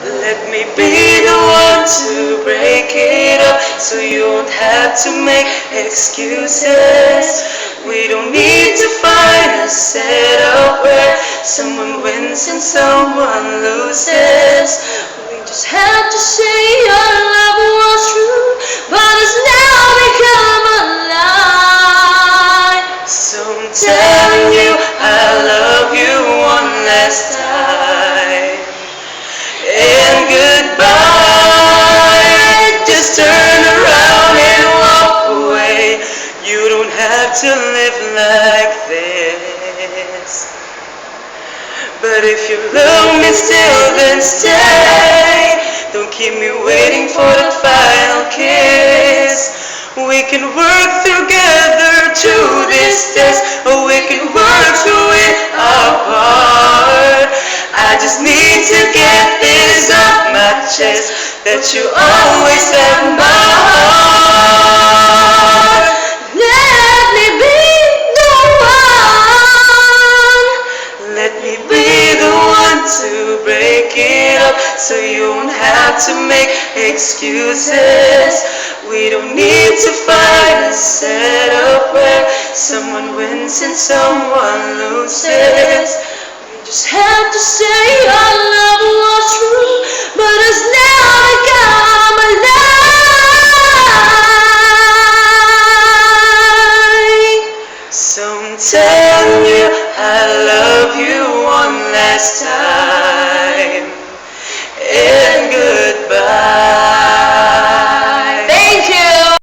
Let me be the one to break it up, so you won't have to make excuses. We don't need to find a setup where someone wins and someone loses. We just have to say our love was true, but has now become a lie. So I'm telling you I love you one last time. And goodbye, just turn around and walk away. You don't have to live like this. But if you love me still, then stay. Don't keep me waiting for the final kiss. We can work together to this test, or we can work through it apart. I just need to get this off my chest, that you always have my heart. Let me be the one. Let me be the one to break it up, so you won't have to make excuses. We don't need to find a setup where someone wins and someone loses. We just have to say our love was true, but it's now